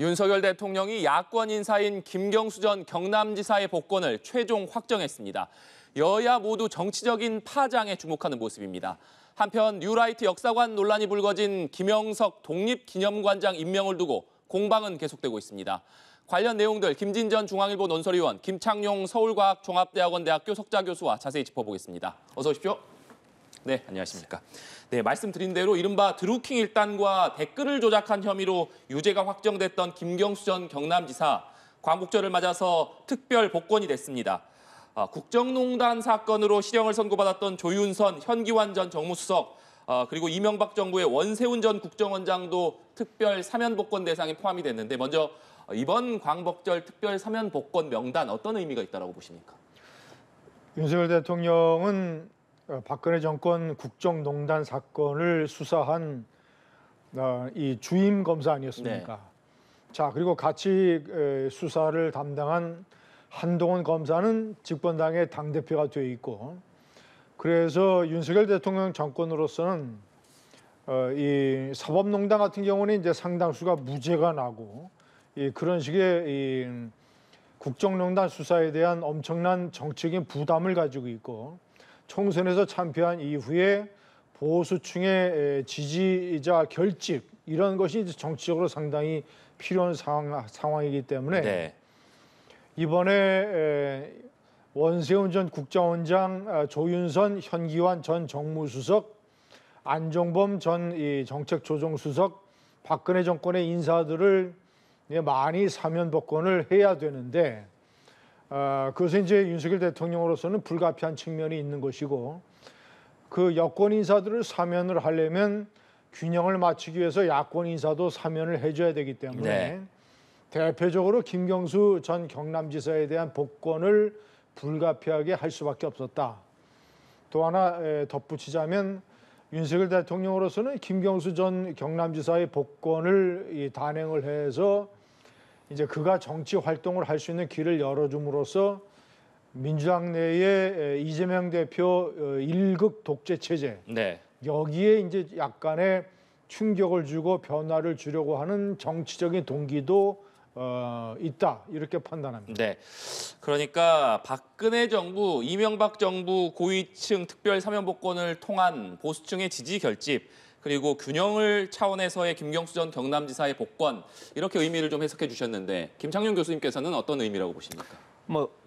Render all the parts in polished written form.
윤석열 대통령이 야권 인사인 김경수 전 경남지사의 복권을 최종 확정했습니다. 여야 모두 정치적인 파장에 주목하는 모습입니다. 한편 뉴라이트 역사관 논란이 불거진 김영석 독립기념관장 임명을 두고 공방은 계속되고 있습니다. 관련 내용들 김진전 중앙일보 논설위원, 김창룡 서울과학종합대학원 대학교 석좌교수와 자세히 짚어보겠습니다. 어서 오십시오. 네, 안녕하십니까. 네, 말씀드린 대로 이른바 드루킹 일단과 댓글을 조작한 혐의로 유죄가 확정됐던 김경수 전 경남지사, 광복절을 맞아서 특별 복권이 됐습니다. 국정농단 사건으로 실형을 선고받았던 조윤선, 현기환 전 정무수석, 그리고 이명박 정부의 원세훈 전 국정원장도 특별 사면 복권 대상에 포함이 됐는데 먼저 이번 광복절 특별 사면 복권 명단 어떤 의미가 있다고 보십니까? 윤석열 대통령은 박근혜 정권 국정농단 사건을 수사한 이 주임 검사 아니었습니까? 네. 자, 그리고 같이 수사를 담당한 한동훈 검사는 집권당의 당대표가 되어 있고, 그래서 윤석열 대통령 정권으로서는 이 사법농단 같은 경우는 이제 상당수가 무죄가 나고, 그런 식의 이 국정농단 수사에 대한 엄청난 정치적인 부담을 가지고 있고, 총선에서 참패한 이후에 보수층의 지지자 결집, 이런 것이 이제 정치적으로 상당히 필요한 상황이기 때문에 네. 이번에 원세훈 전 국정원장, 조윤선, 현기환 전 정무수석, 안종범 전 정책조정수석, 박근혜 정권의 인사들을 많이 사면 복권을 해야 되는데, 그것은 이제 윤석열 대통령으로서는 불가피한 측면이 있는 것이고, 그 여권 인사들을 사면을 하려면 균형을 맞추기 위해서 야권 인사도 사면을 해줘야 되기 때문에 네. 대표적으로 김경수 전 경남지사에 대한 복권을 불가피하게 할 수밖에 없었다. 또 하나 덧붙이자면 윤석열 대통령으로서는 김경수 전 경남지사의 복권을 단행을 해서 이제 그가 정치 활동을 할 수 있는 길을 열어줌으로써 민주당 내에 이재명 대표 1급 독재 체제 네. 여기에 이제 약간의 충격을 주고 변화를 주려고 하는 정치적인 동기도 있다, 이렇게 판단합니다. 네, 그러니까 박근혜 정부, 이명박 정부 고위층 특별 사면 복권을 통한 보수층의 지지 결집, 그리고 균형을 차원에서의 김경수 전 경남지사의 복권, 이렇게 의미를 좀 해석해 주셨는데 김창룡 교수님께서는 어떤 의미라고 보십니까?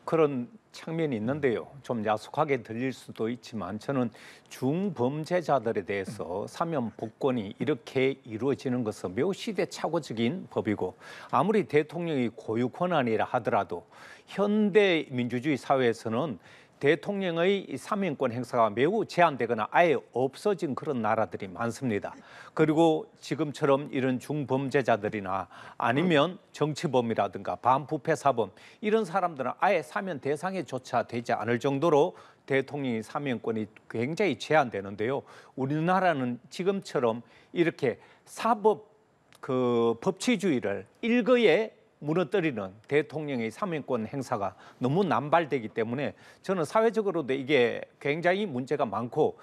그런 측면이 있는데요. 좀 야속하게 들릴 수도 있지만 저는 중범죄자들에 대해서 사면 복권이 이렇게 이루어지는 것은 매우 시대착오적인 법이고, 아무리 대통령이 고유 권한이라 하더라도 현대 민주주의 사회에서는 대통령의 사면권 행사가 매우 제한되거나 아예 없어진 그런 나라들이 많습니다. 그리고 지금처럼 이런 중범죄자들이나 아니면 정치범이라든가 반부패 사범, 이런 사람들은 아예 사면 대상에조차 되지 않을 정도로 대통령의 사면권이 굉장히 제한되는데요. 우리나라는 지금처럼 이렇게 사법 법치주의를 일거에 무너뜨리는 대통령의 사면권 행사가 너무 남발되기 때문에 저는 사회적으로도 이게 굉장히 문제가 많고,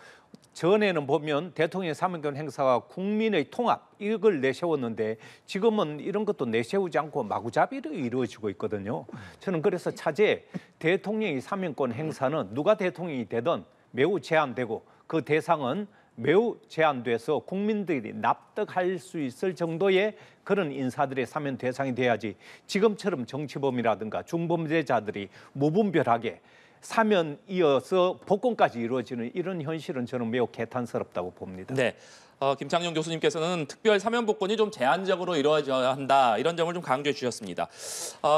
전에는 보면 대통령의 사면권 행사가 국민의 통합, 이걸 내세웠는데 지금은 이런 것도 내세우지 않고 마구잡이로 이루어지고 있거든요. 저는 그래서 차제 대통령의 사면권 행사는 누가 대통령이 되든 매우 제한되고, 그 대상은 매우 제한돼서 국민들이 납득할 수 있을 정도의 그런 인사들의 사면 대상이 돼야지, 지금처럼 정치범이라든가 중범죄자들이 무분별하게 사면 이어서 복권까지 이루어지는 이런 현실은 저는 매우 개탄스럽다고 봅니다. 네, 김창룡 교수님께서는 특별 사면 복권이 좀 제한적으로 이루어져야 한다, 이런 점을 좀 강조해 주셨습니다.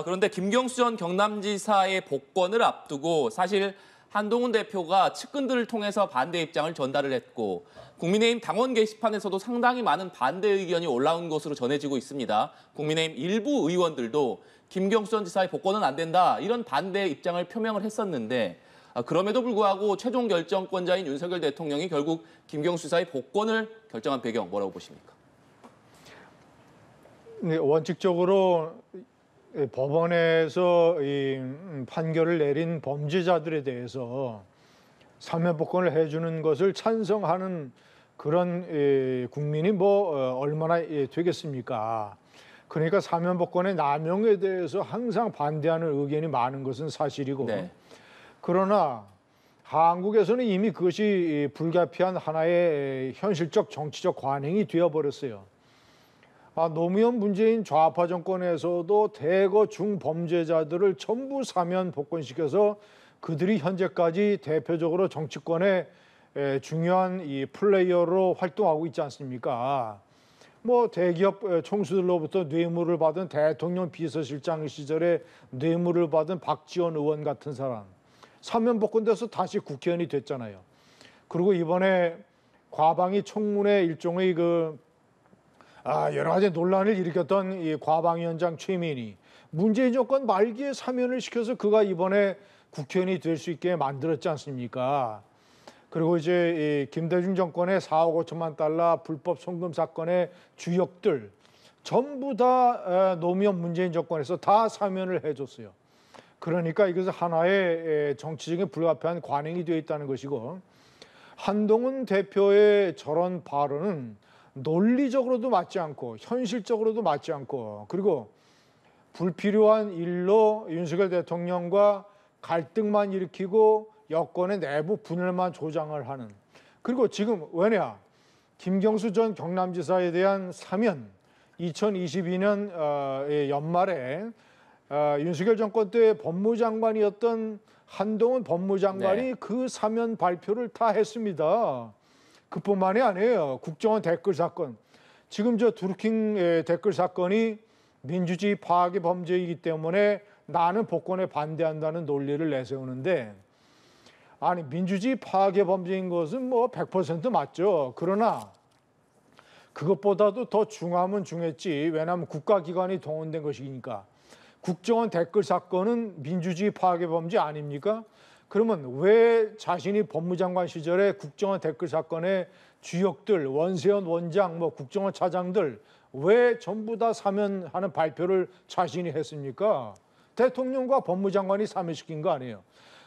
그런데 김경수 전 경남지사의 복권을 앞두고 사실 한동훈 대표가 측근들을 통해서 반대 입장을 전달을 했고, 국민의힘 당원 게시판에서도 상당히 많은 반대 의견이 올라온 것으로 전해지고 있습니다. 국민의힘 일부 의원들도 김경수 전 지사의 복권은 안 된다, 이런 반대 입장을 표명을 했었는데, 그럼에도 불구하고 최종 결정권자인 윤석열 대통령이 결국 김경수 지사의 복권을 결정한 배경, 뭐라고 보십니까? 네, 원칙적으로 법원에서 이 판결을 내린 범죄자들에 대해서 사면 복권을 해주는 것을 찬성하는 그런 국민이 얼마나 되겠습니까? 그러니까 사면 복권의 남용에 대해서 항상 반대하는 의견이 많은 것은 사실이고 네. 그러나 한국에서는 이미 그것이 불가피한 하나의 현실적 정치적 관행이 되어버렸어요. 노무현 문재인 좌파 정권에서도 대거 중범죄자들을 전부 사면 복권시켜서 그들이 현재까지 대표적으로 정치권의 중요한 이 플레이어로 활동하고 있지 않습니까? 뭐 대기업 총수들로부터 뇌물을 받은 대통령 비서실장 시절에 뇌물을 받은 박지원 의원 같은 사람 사면 복권돼서 다시 국회의원이 됐잖아요. 그리고 이번에 과방위 청문회 일종의 여러 가지 논란을 일으켰던 이 과방위원장 최민희 문재인 정권 말기에 사면을 시켜서 그가 이번에 국회의원이 될 수 있게 만들었지 않습니까? 그리고 이제 이 김대중 정권의 4억 5천만 달러 불법 송금 사건의 주역들 전부 다 노무현 문재인 정권에서 다 사면을 해줬어요. 그러니까 이것은 하나의 정치적인 불가피한 관행이 되어 있다는 것이고 한동훈 대표의 저런 발언은 논리적으로도 맞지 않고 현실적으로도 맞지 않고 그리고 불필요한 일로 윤석열 대통령과 갈등만 일으키고 여권의 내부 분열만 조장을 하는 그리고 지금 왜냐 김경수 전 경남지사에 대한 사면 2022년 연말에 윤석열 정권 때 법무장관이었던 한동훈 법무장관이 네. 그 사면 발표를 다 했습니다. 그뿐만이 아니에요. 국정원 댓글 사건. 지금 저 드루킹 댓글 사건이 민주주의 파괴 범죄이기 때문에 나는 복권에 반대한다는 논리를 내세우는데 아니 민주주의 파괴 범죄인 것은 뭐 100% 맞죠. 그러나 그것보다도 더 중하면 중했지. 왜냐하면 국가기관이 동원된 것이니까. 국정원 댓글 사건은 민주주의 파괴 범죄 아닙니까? 그러면 왜 자신이 법무장관 시절에 국정원 댓글 사건의 주역들, 원세훈 원장, 국정원 차장들 왜 전부 다 사면하는 발표를 자신이 했습니까? 대통령과 법무장관이 사면시킨 거 아니에요.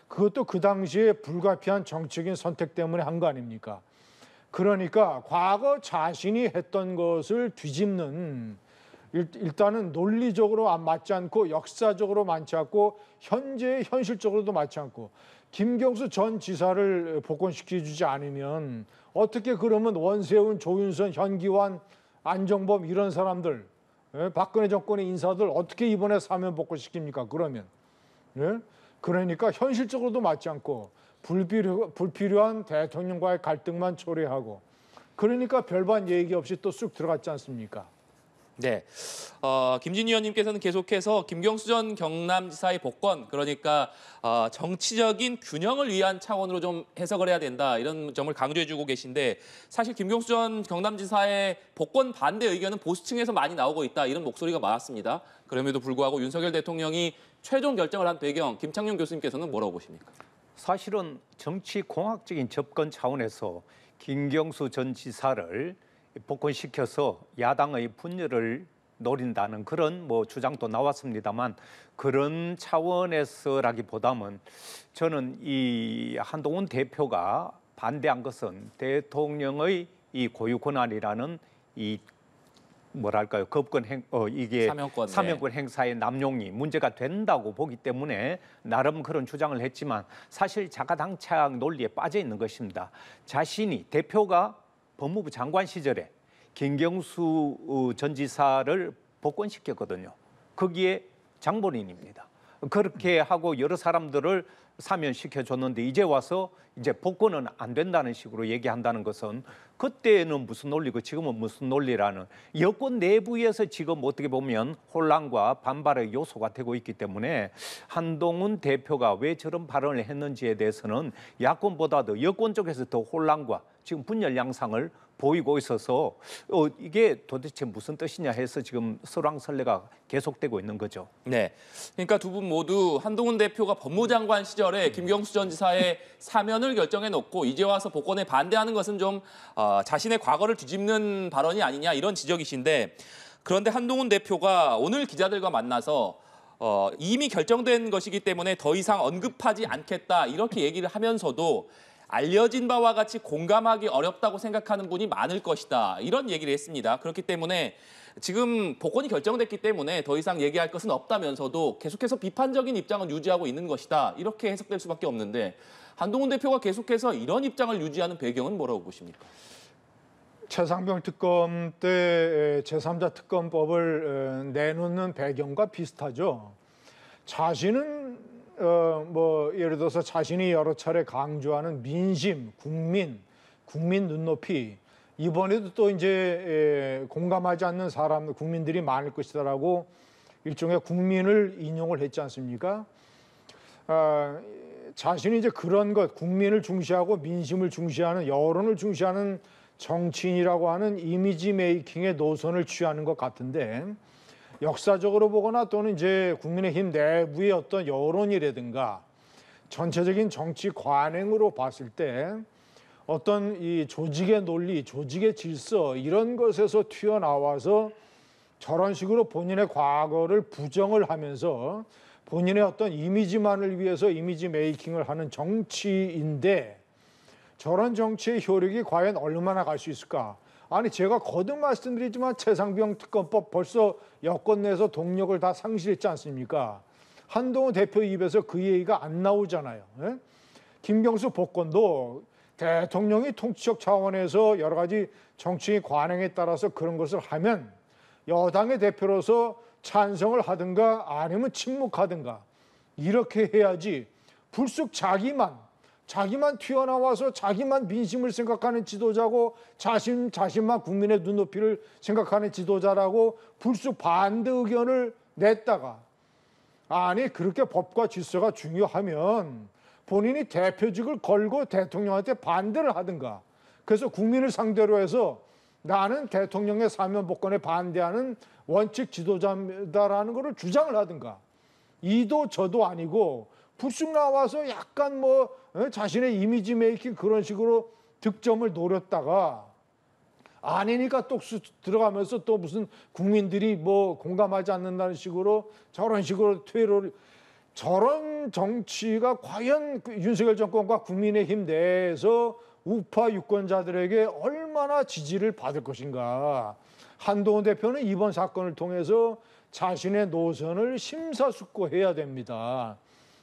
그것도 그 당시에 불가피한 정치적인 선택 때문에 한 거 아닙니까? 그러니까 과거 자신이 했던 것을 뒤집는 일단은 논리적으로 안 맞지 않고 역사적으로 맞지 않고 현재 현실적으로도 맞지 않고 김경수 전 지사를 복권시켜주지 않으면 어떻게 그러면 원세훈, 조윤선, 현기환, 안정범 이런 사람들 박근혜 정권의 인사들 어떻게 이번에 사면 복권시킵니까? 그러면 그러니까 현실적으로도 맞지 않고 불필요한 대통령과의 갈등만 초래하고 그러니까 별반 얘기 없이 또 쑥 들어갔지 않습니까? 네, 김진희 의원님께서는 계속해서 김경수 전 경남지사의 복권, 그러니까 정치적인 균형을 위한 차원으로 좀 해석을 해야 된다 이런 점을 강조해주고 계신데 사실 김경수 전 경남지사의 복권 반대 의견은 보수층에서 많이 나오고 있다 이런 목소리가 많았습니다. 그럼에도 불구하고 윤석열 대통령이 최종 결정을 한 배경, 김창룡 교수님께서는 뭐라고 보십니까? 사실은 정치 공학적인 접근 차원에서 김경수 전 지사를 복권시켜서 야당의 분열을 노린다는 그런 주장도 나왔습니다만 그런 차원에서라기보다는 저는 이 한동훈 대표가 반대한 것은 대통령의 이 고유 권한이라는 이 뭐랄까요 이게 사면권 행사의 남용이 문제가 된다고 보기 때문에 나름 그런 주장을 했지만 사실 자가당착 논리에 빠져 있는 것입니다. 자신이 대표가 법무부 장관 시절에 김경수 전 지사를 복권시켰거든요. 거기에 장본인입니다. 그렇게 하고 여러 사람들을 사면시켜줬는데 이제 와서 이제 복권은 안 된다는 식으로 얘기한다는 것은 그때는 무슨 논리고 지금은 무슨 논리라는 여권 내부에서 지금 어떻게 보면 혼란과 반발의 요소가 되고 있기 때문에 한동훈 대표가 왜 저런 발언을 했는지에 대해서는 야권보다도 여권 쪽에서 더 혼란과 지금 분열 양상을 보이고 있어서 이게 도대체 무슨 뜻이냐 해서 지금 설왕설래가 계속되고 있는 거죠. 네, 그러니까 두 분 모두 한동훈 대표가 법무장관 시절에 김경수 전 지사의 사면을 결정해놓고 이제 와서 복권에 반대하는 것은 좀 자신의 과거를 뒤집는 발언이 아니냐 이런 지적이신데 그런데 한동훈 대표가 오늘 기자들과 만나서 이미 결정된 것이기 때문에 더 이상 언급하지 않겠다 이렇게 얘기를 하면서도 알려진 바와 같이 공감하기 어렵다고 생각하는 분이 많을 것이다. 이런 얘기를 했습니다. 그렇기 때문에 지금 복권이 결정됐기 때문에 더 이상 얘기할 것은 없다면서도 계속해서 비판적인 입장은 유지하고 있는 것이다. 이렇게 해석될 수밖에 없는데 한동훈 대표가 계속해서 이런 입장을 유지하는 배경은 뭐라고 보십니까? 최상병 특검 때 제3자 특검법을 내놓는 배경과 비슷하죠. 자신은 뭐 예를 들어서 자신이 여러 차례 강조하는 민심, 국민 눈높이 이번에도 또 이제 공감하지 않는 사람 국민들이 많을 것이다라고 일종의 국민을 인용을 했지 않습니까? 자신이 이제 그런 것 국민을 중시하고 민심을 중시하는 여론을 중시하는 정치인이라고 하는 이미지 메이킹의 노선을 취하는 것 같은데 역사적으로 보거나 또는 이제 국민의힘 내부의 어떤 여론이라든가 전체적인 정치 관행으로 봤을 때 어떤 이 조직의 논리, 조직의 질서 이런 것에서 튀어나와서 저런 식으로 본인의 과거를 부정을 하면서 본인의 어떤 이미지만을 위해서 이미지 메이킹을 하는 정치인데 저런 정치의 효력이 과연 얼마나 갈 수 있을까? 아니 제가 거듭 말씀드리지만 최상병 특검법 벌써 여권 내에서 동력을 다 상실했지 않습니까? 한동훈 대표 입에서 그 얘기가 안 나오잖아요. 예? 김경수 복권도 대통령이 통치적 차원에서 여러 가지 정치 관행에 따라서 그런 것을 하면 여당의 대표로서 찬성을 하든가 아니면 침묵하든가 이렇게 해야지 불쑥 자기만 튀어나와서 자기만 민심을 생각하는 지도자고 자신만 국민의 눈높이를 생각하는 지도자라고 불쑥 반대 의견을 냈다가 아니 그렇게 법과 질서가 중요하면 본인이 대표직을 걸고 대통령한테 반대를 하든가 그래서 국민을 상대로 해서 나는 대통령의 사면 복권에 반대하는 원칙 지도자다라는 것을 주장을 하든가 이도 저도 아니고 불쑥 나와서 약간 뭐 자신의 이미지 메이킹 그런 식으로 득점을 노렸다가 아니니까 또 들어가면서 또 무슨 국민들이 뭐 공감하지 않는다는 식으로 저런 식으로 퇴로를 저런 정치가 과연 윤석열 정권과 국민의힘 내에서 우파 유권자들에게 얼마나 지지를 받을 것인가. 한동훈 대표는 이번 사건을 통해서 자신의 노선을 심사숙고해야 됩니다.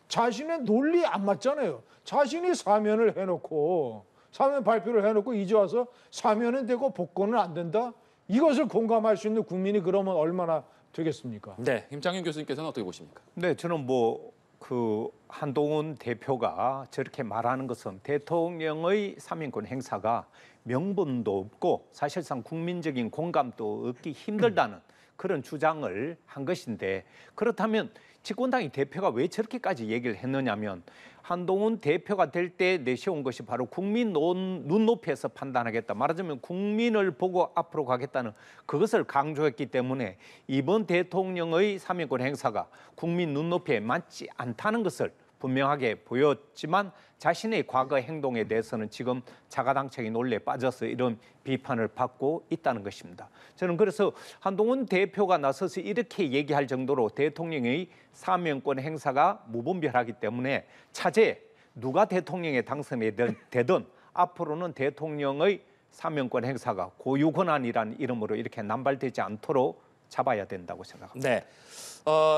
자신의 논리 안 맞잖아요. 자신이 사면을 해놓고 사면 발표를 해놓고 이제 와서 사면은 되고 복권은 안 된다? 이것을 공감할 수 있는 국민이 그러면 얼마나 되겠습니까? 네, 김창윤 교수님께서는 어떻게 보십니까? 네, 저는 뭐 그 한동훈 대표가 저렇게 말하는 것은 대통령의 사면권 행사가 명분도 없고 사실상 국민적인 공감도 얻기 힘들다는 그런 주장을 한 것인데 그렇다면 집권당의 대표가 왜 저렇게까지 얘기를 했느냐면 한동훈 대표가 될 때 내세운 것이 바로 국민 눈높이에서 판단하겠다. 말하자면 국민을 보고 앞으로 가겠다는 그것을 강조했기 때문에 이번 대통령의 사면권 행사가 국민 눈높이에 맞지 않다는 것을 분명하게 보였지만 자신의 과거 행동에 대해서는 지금 자가당착의 논리에 빠져서 이런 비판을 받고 있다는 것입니다. 저는 그래서 한동훈 대표가 나서서 이렇게 얘기할 정도로 대통령의 사면권 행사가 무분별하기 때문에 차제에 누가 대통령에 당선이 되든 앞으로는 대통령의 사면권 행사가 고유권한이라는 이름으로 이렇게 남발되지 않도록 잡아야 된다고 생각합니다. 네.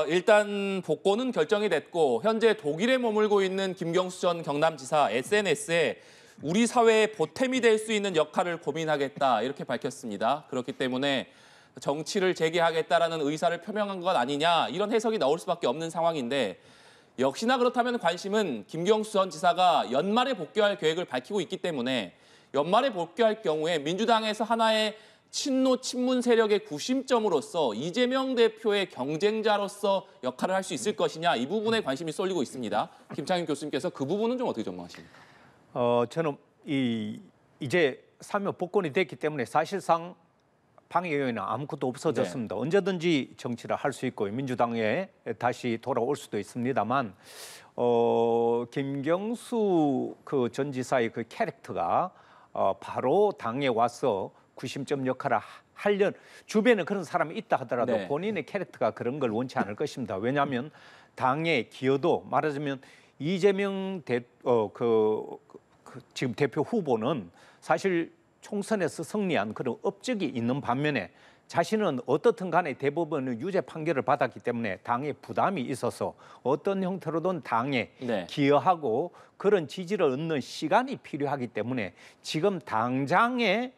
일단 복권은 결정이 됐고 현재 독일에 머물고 있는 김경수 전 경남지사 SNS에 우리 사회의 보탬이 될 수 있는 역할을 고민하겠다 이렇게 밝혔습니다. 그렇기 때문에 정치를 재개하겠다라는 의사를 표명한 것 아니냐 이런 해석이 나올 수밖에 없는 상황인데 역시나 그렇다면 관심은 김경수 전 지사가 연말에 복귀할 계획을 밝히고 있기 때문에 연말에 복귀할 경우에 민주당에서 하나의 친노 친문 세력의 구심점으로서 이재명 대표의 경쟁자로서 역할을 할 수 있을 것이냐 이 부분에 관심이 쏠리고 있습니다. 김창윤 교수님께서 그 부분은 좀 어떻게 전망하십니까? 저는 이제 사면 복권이 됐기 때문에 사실상 방해 요인은 아무것도 없어졌습니다. 네. 언제든지 정치를 할 수 있고 민주당에 다시 돌아올 수도 있습니다만 김경수 그 전 지사의 그 캐릭터가 바로 당에 와서 구심점 역할을 하려는 주변에 그런 사람이 있다 하더라도 네. 본인의 캐릭터가 그런 걸 원치 않을 것입니다. 왜냐하면 당의 기여도 말하자면 이재명 지금 대표 후보는 사실 총선에서 승리한 그런 업적이 있는 반면에 자신은 어떻든 간에 대법원의 유죄 판결을 받았기 때문에 당에 부담이 있어서 어떤 형태로든 당에 네. 기여하고 그런 지지를 얻는 시간이 필요하기 때문에 지금 당장의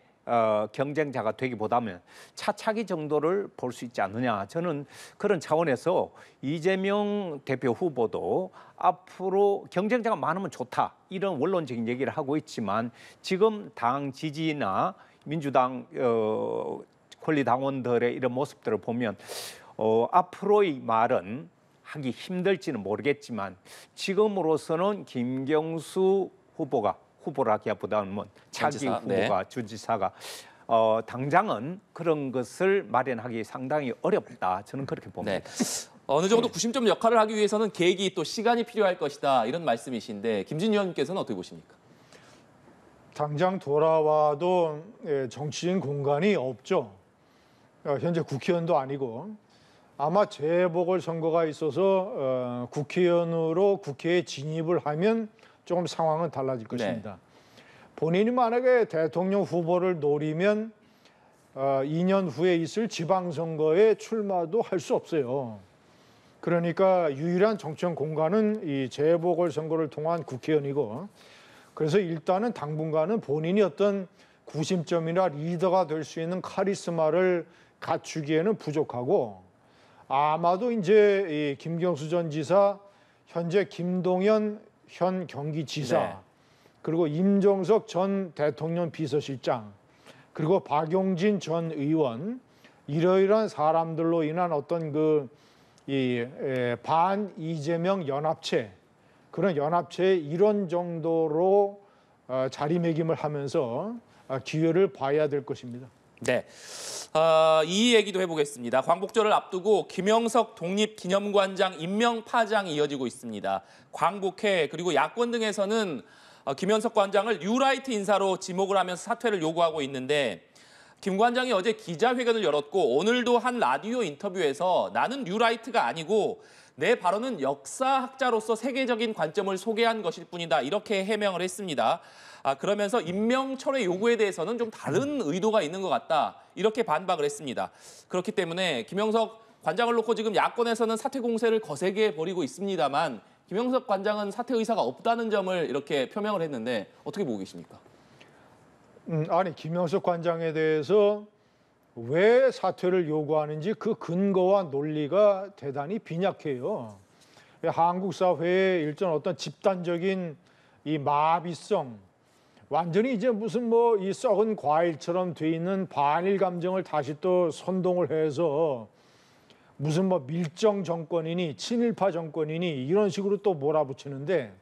경쟁자가 되기보다는 차차기 정도를 볼 수 있지 않느냐. 저는 그런 차원에서 이재명 대표 후보도 앞으로 경쟁자가 많으면 좋다. 이런 원론적인 얘기를 하고 있지만 지금 당 지지나 민주당 권리당원들의 이런 모습들을 보면 앞으로의 말은 하기 힘들지는 모르겠지만 지금으로서는 김경수 후보라기보다는 차기 주지사, 후보가 주지사가 당장은 그런 것을 마련하기 상당히 어렵다. 저는 그렇게 봅니다. 네. 어느 정도 구심점 역할을 하기 위해서는 계기 또 시간이 필요할 것이다. 이런 말씀이신데 김진유 의원님께서는 어떻게 보십니까? 당장 돌아와도 정치인 공간이 없죠. 현재 국회의원도 아니고 아마 재보궐선거가 있어서 국회의원으로 국회에 진입을 하면 조금 상황은 달라질 것입니다. 본인이 만약에 대통령 후보를 노리면 2년 후에 있을 지방선거에 출마도 할 수 없어요. 그러니까 유일한 정치적 공간은 이 재보궐선거를 통한 국회의원이고 그래서 일단은 당분간은 본인이 어떤 구심점이나 리더가 될 수 있는 카리스마를 갖추기에는 부족하고 아마도 이제 이 김경수 전 지사, 현재 김동연 현 경기지사 네. 그리고 임종석 전 대통령 비서실장 그리고 박용진 전 의원 이러이러한 사람들로 인한 어떤 반 이재명 연합체 그런 연합체의 일원 정도로 자리매김을 하면서 기회를 봐야 될 것입니다. 네. 이 얘기도 해보겠습니다. 광복절을 앞두고 김영석 독립기념관장 임명 파장이 이어지고 있습니다. 광복회 그리고 야권 등에서는 김영석 관장을 뉴라이트 인사로 지목을 하면서 사퇴를 요구하고 있는데 김 관장이 어제 기자회견을 열었고 오늘도 한 라디오 인터뷰에서 나는 뉴라이트가 아니고 내 발언은 역사학자로서 세계적인 관점을 소개한 것일 뿐이다. 이렇게 해명을 했습니다. 그러면서 임명 철회 요구에 대해서는 좀 다른 의도가 있는 것 같다. 이렇게 반박을 했습니다. 그렇기 때문에 김영석 관장을 놓고 지금 야권에서는 사퇴 공세를 거세게 벌이고 있습니다만 김영석 관장은 사퇴 의사가 없다는 점을 이렇게 표명을 했는데 어떻게 보고 계십니까? 아니 김영석 관장에 대해서 왜 사퇴를 요구하는지 그 근거와 논리가 대단히 빈약해요. 한국 사회의 일전 어떤 집단적인 이 마비성, 완전히 이제 무슨 뭐 이 썩은 과일처럼 돼 있는 반일 감정을 다시 또 선동을 해서 무슨 뭐 밀정 정권이니 친일파 정권이니 이런 식으로 또 몰아붙이는데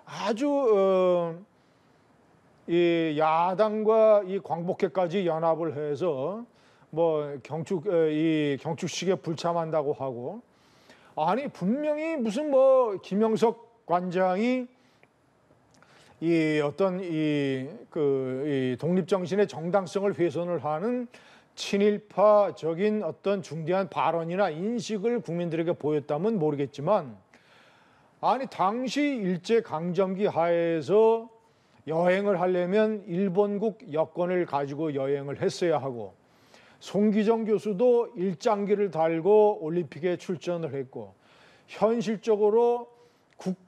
아주 이 야당과 이 광복회까지 연합을 해서 뭐 경축식에 불참한다고 하고 아니 분명히 무슨 뭐 김영석 관장이 이 어떤 이 독립 정신의 정당성을 훼손을 하는 친일파적인 어떤 중대한 발언이나 인식을 국민들에게 보였다면 모르겠지만 아니 당시 일제 강점기 하에서 여행을 하려면 일본국 여권을 가지고 여행을 했어야 하고 송기정 교수도 일장기를 달고 올림픽에 출전을 했고 현실적으로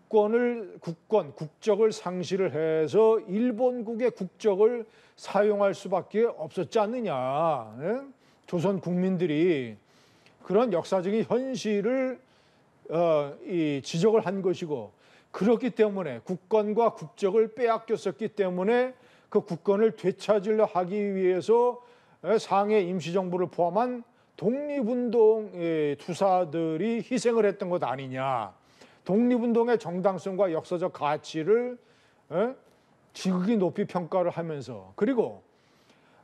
국적을 상실을 해서 일본국의 국적을 사용할 수밖에 없었지 않느냐. 예? 조선 국민들이 그런 역사적인 현실을 지적을 한 것이고 그렇기 때문에 국권과 국적을 빼앗겼었기 때문에 그 국권을 되찾으려 하기 위해서 상해 임시정부를 포함한 독립운동 투사들이 희생을 했던 것 아니냐. 독립운동의 정당성과 역사적 가치를 지극히 높이 평가를 하면서 그리고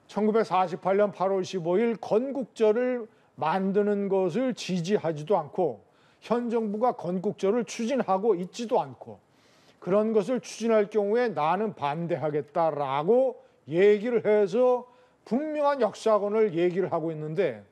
1948년 8월 15일 건국절을 만드는 것을 지지하지도 않고 현 정부가 건국절을 추진하고 있지도 않고 그런 것을 추진할 경우에 나는 반대하겠다라고 얘기를 해서 분명한 역사관을 얘기를 하고 있는데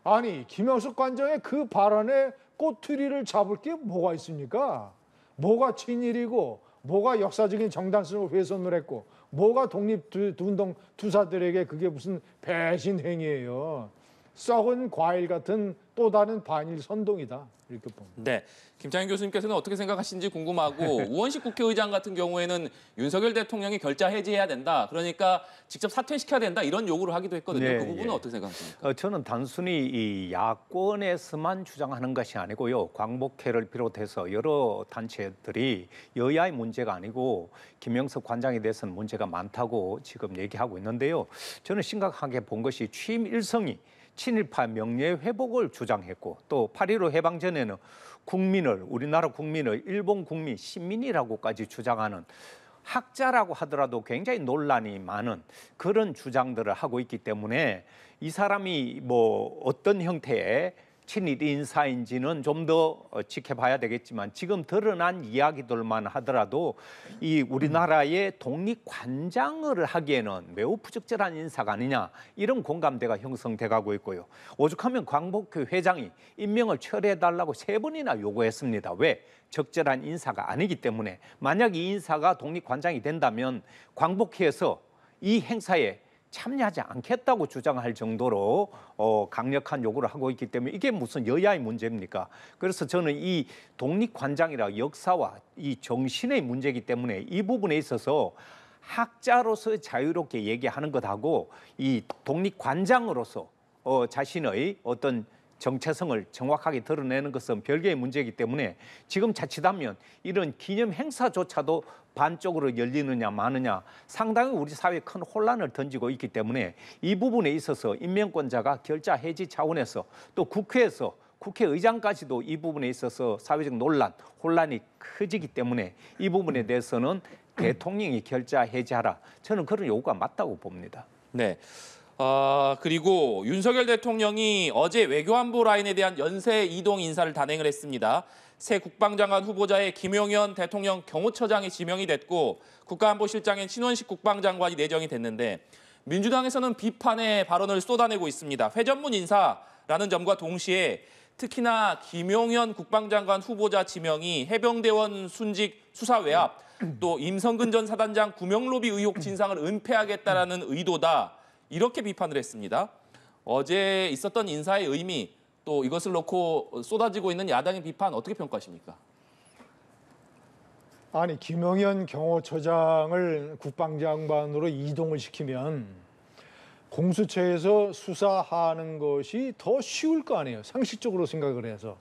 아니 김영석 관장의 그 발언에 꼬투리를 잡을 게 뭐가 있습니까? 뭐가 친일이고 뭐가 역사적인 정당성을 훼손을 했고 뭐가 독립운동 투사들에게 그게 무슨 배신 행위예요. 썩은 과일 같은 또 다른 반일 선동이다 이렇게 봅니다. 네, 김창현 교수님께서는 어떻게 생각하시는지 궁금하고 우원식 국회의장 같은 경우에는 윤석열 대통령이 결자 해지해야 된다. 그러니까 직접 사퇴시켜야 된다. 이런 요구를 하기도 했거든요. 네, 그 부분은 예. 어떻게 생각하십니까? 저는 단순히 이 야권에서만 주장하는 것이 아니고요. 광복회를 비롯해서 여러 단체들이 여야의 문제가 아니고 김영석 관장에 대해서는 문제가 많다고 지금 얘기하고 있는데요. 저는 심각하게 본 것이 취임 일성이 친일파 명예 회복을 주장했고 또 8.15 해방 전에는 우리나라 국민을 일본 국민 시민이라고까지 주장하는 학자라고 하더라도 굉장히 논란이 많은 그런 주장들을 하고 있기 때문에 이 사람이 뭐 어떤 형태의 친일 인사인지는 좀 더 지켜봐야 되겠지만 지금 드러난 이야기들만 하더라도 이 우리나라의 독립관장을 하기에는 매우 부적절한 인사가 아니냐 이런 공감대가 형성돼 가고 있고요. 오죽하면 광복회 회장이 임명을 철회해달라고 3번이나 요구했습니다. 왜? 적절한 인사가 아니기 때문에 만약 이 인사가 독립관장이 된다면 광복회에서 이 행사에 참여하지 않겠다고 주장할 정도로 강력한 요구를 하고 있기 때문에 이게 무슨 여야의 문제입니까? 그래서 저는 이 독립관장이라 역사와 이 정신의 문제이기 때문에 이 부분에 있어서 학자로서 자유롭게 얘기하는 것하고 이 독립관장으로서 자신의 어떤 정체성을 정확하게 드러내는 것은 별개의 문제이기 때문에 지금 자칫하면 이런 기념 행사조차도 반쪽으로 열리느냐 마느냐 상당히 우리 사회에 큰 혼란을 던지고 있기 때문에 이 부분에 있어서 임명권자가 결자 해지 차원에서 또 국회에서 국회의장까지도 이 부분에 있어서 사회적 논란, 혼란이 커지기 때문에 이 부분에 대해서는 대통령이 결자 해지하라. 저는 그런 요구가 맞다고 봅니다. 네. 그리고 윤석열 대통령이 어제 외교안보 라인에 대한 연쇄 이동 인사를 단행을 했습니다. 새 국방장관 후보자에 김용현 대통령 경호처장이 지명이 됐고 국가안보실장엔 신원식 국방장관이 내정이 됐는데 민주당에서는 비판의 발언을 쏟아내고 있습니다. 회전문 인사라는 점과 동시에 특히나 김용현 국방장관 후보자 지명이 해병대원 순직 수사 외압 또 임성근 전 사단장 구명로비 의혹 진상을 은폐하겠다라는 의도다. 이렇게 비판을 했습니다. 어제 있었던 인사의 의미 또 이것을 놓고 쏟아지고 있는 야당의 비판 어떻게 평가하십니까? 아니 김용현 경호처장을 국방장관으로 이동을 시키면 공수처에서 수사하는 것이 더 쉬울 거 아니에요. 상식적으로 생각을 해서.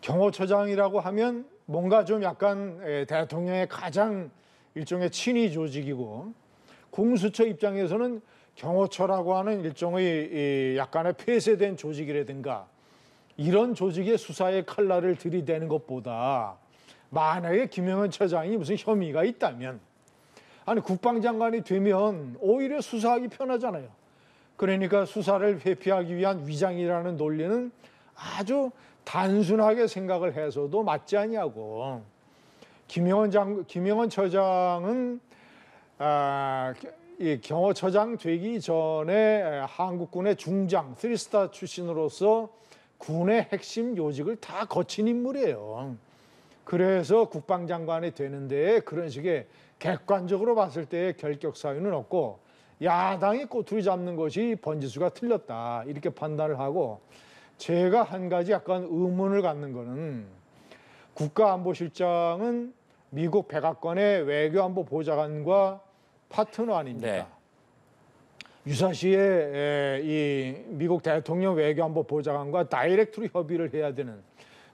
경호처장이라고 하면 뭔가 좀 약간 대통령의 가장 일종의 친위 조직이고 공수처 입장에서는 경호처라고 하는 일종의 약간의 폐쇄된 조직이라든가 이런 조직의 수사의 칼날을 들이대는 것보다 만약에 김용현 처장이 무슨 혐의가 있다면 아니 국방장관이 되면 오히려 수사하기 편하잖아요. 그러니까 수사를 회피하기 위한 위장이라는 논리는 아주 단순하게 생각을 해서도 맞지 않냐고. 김용현 처장은 이 경호처장 되기 전에 한국군의 중장, 3스타 출신으로서 군의 핵심 요직을 다 거친 인물이에요. 그래서 국방장관이 되는데 그런 식의 객관적으로 봤을 때의 결격 사유는 없고 야당이 꼬투리 잡는 것이 번지수가 틀렸다 이렇게 판단을 하고 제가 한 가지 약간 의문을 갖는 거는 국가안보실장은 미국 백악관의 외교안보 보좌관과 파트너 아닙니까? 네. 유사시에 이 미국 대통령 외교안보 보좌관과 다이렉트로 협의를 해야 되는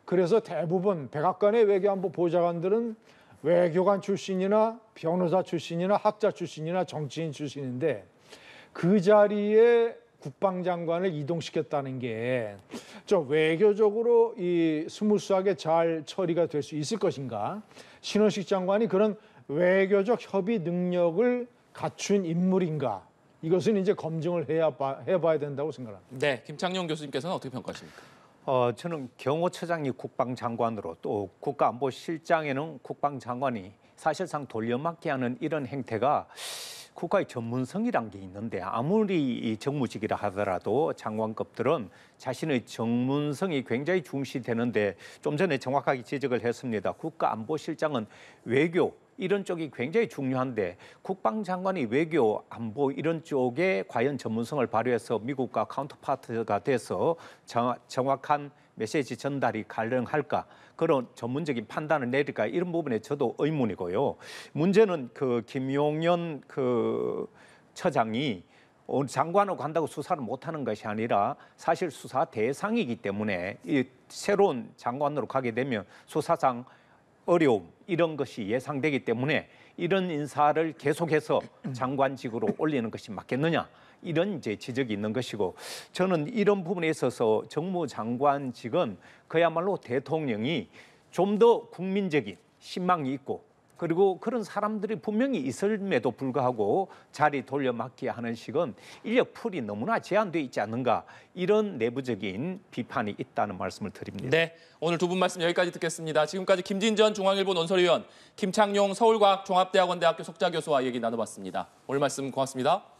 그래서 대부분 백악관의 외교안보 보좌관들은 외교관 출신이나 변호사 출신이나 학자 출신이나 정치인 출신인데 그 자리에 국방장관을 이동시켰다는 게 좀 외교적으로 이 스무스하게 잘 처리가 될 수 있을 것인가? 신원식 장관이 그런 외교적 협의 능력을 갖춘 인물인가? 이것은 이제 검증을 해봐야 된다고 생각합니다. 네, 김창룡 교수님께서는 어떻게 평가하십니까? 저는 경호처장이 국방장관으로 또 국가안보실장에는 국방장관이 사실상 돌려막기 하는 이런 행태가 국가의 전문성이란 게 있는데 아무리 이 정무직이라 하더라도 장관급들은 자신의 전문성이 굉장히 중시되는데 좀 전에 정확하게 지적을 했습니다. 국가안보실장은 외교 이런 쪽이 굉장히 중요한데 국방장관이 외교, 안보 이런 쪽에 과연 전문성을 발휘해서 미국과 카운터파트가 돼서 정확한 메시지 전달이 가능할까? 그런 전문적인 판단을 내릴까? 이런 부분에 저도 의문이고요. 문제는 그 김용현 그 처장이 장관으로 간다고 수사를 못하는 것이 아니라 사실 수사 대상이기 때문에 이 새로운 장관으로 가게 되면 수사상 어려움 이런 것이 예상되기 때문에 이런 인사를 계속해서 장관직으로 올리는 것이 맞겠느냐 이런 이제 지적이 있는 것이고 저는 이런 부분에 있어서 정무장관직은 그야말로 대통령이 좀 더 국민적인 신망이 있고 그리고 그런 사람들이 분명히 있음에도 불구하고 자리 돌려막기 하는 식은 인력 풀이 너무나 제한돼 있지 않는가 이런 내부적인 비판이 있다는 말씀을 드립니다. 네, 오늘 두 분 말씀 여기까지 듣겠습니다. 지금까지 김진전 중앙일보 논설위원, 김창룡 서울과학종합대학원대학교 석좌교수와 얘기 나눠봤습니다. 오늘 말씀 고맙습니다.